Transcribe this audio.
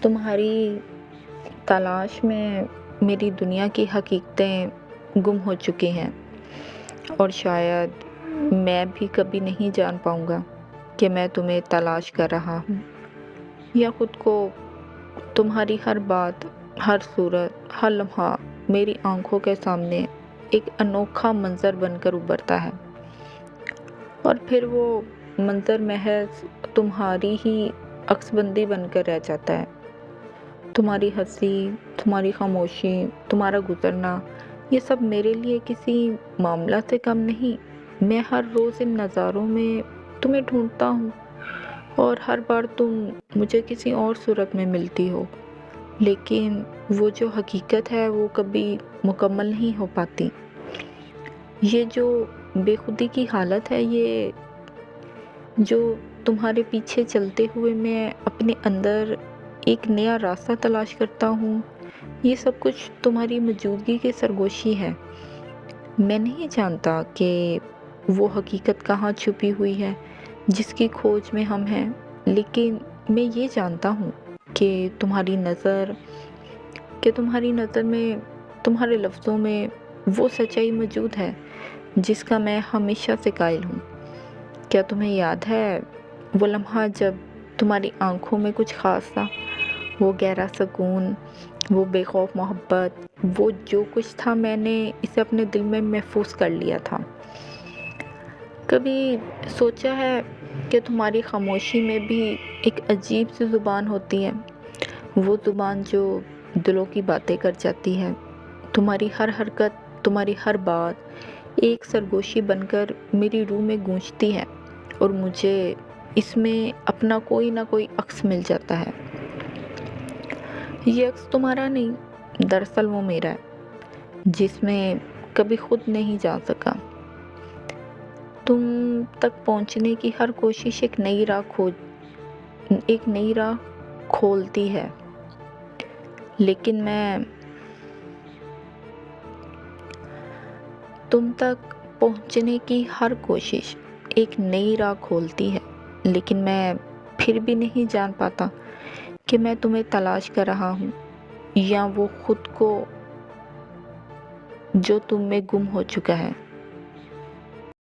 تمہاری تلاش میں میری دنیا کی حقیقتیں گم ہو چکی ہیں، اور شاید میں بھی کبھی نہیں جان پاؤں گا کہ میں تمہیں تلاش کر رہا ہوں، یا خود کو. تمہاری ہر بات، ہر صورت، ہر لمحہ میری آنکھوں کے سامنے ایک انوکھا منظر بن کر ابھرتا ہے، اور پھر وہ منظر محض تمہاری ہی عکس بندی بن کر رہ جاتا ہے. تمہاری ہنسی، تمہاری خاموشی، تمہارا گزرنا، یہ سب میرے لیے کسی معاملہ سے کم نہیں. میں ہر روز ان نظاروں میں تمہیں ڈھونڈتا ہوں، اور ہر بار تم مجھے کسی اور صورت میں ملتی ہو، لیکن وہ جو حقیقت ہے وہ کبھی مکمل نہیں ہو پاتی. یہ جو بے خودی کی حالت ہے، یہ جو تمہارے پیچھے چلتے ہوئے میں اپنے اندر ایک نیا راستہ تلاش کرتا ہوں، یہ سب کچھ تمہاری موجودگی کی سرگوشی ہے. میں نہیں جانتا کہ وہ حقیقت کہاں چھپی ہوئی ہے جس کی کھوج میں ہم ہیں، لیکن میں یہ جانتا ہوں کہ تمہاری نظر میں، تمہارے لفظوں میں وہ سچائی موجود ہے جس کا میں ہمیشہ سے قائل ہوں. کیا تمہیں یاد ہے وہ لمحہ جب تمہاری آنکھوں میں کچھ خاص تھا؟ وہ گہرا سکون، وہ بے خوف محبت، وہ جو کچھ تھا میں نے اسے اپنے دل میں محفوظ کر لیا تھا. کبھی سوچا ہے کہ تمہاری خاموشی میں بھی ایک عجیب سی زبان ہوتی ہے، وہ زبان جو دلوں کی باتیں کر جاتی ہے. تمہاری ہر حرکت، تمہاری ہر بات ایک سرگوشی بن کر میری روح میں گونجتی ہے، اور مجھے اس میں اپنا کوئی نہ کوئی عکس مل جاتا ہے. یہ عکس تمہارا نہیں، دراصل وہ میرا ہے، جس میں کبھی خود نہیں جا سکا. تم تک پہنچنے کی ہر کوشش ایک نئی راہ کھولتی ہے، لیکن تم تک پہنچنے کی ہر کوشش ایک نئی راہ کھولتی ہے، لیکن میں پھر بھی نہیں جان پاتا کہ میں تمہیں تلاش کر رہا ہوں، یا وہ خود کو جو تم میں گم ہو چکا ہے.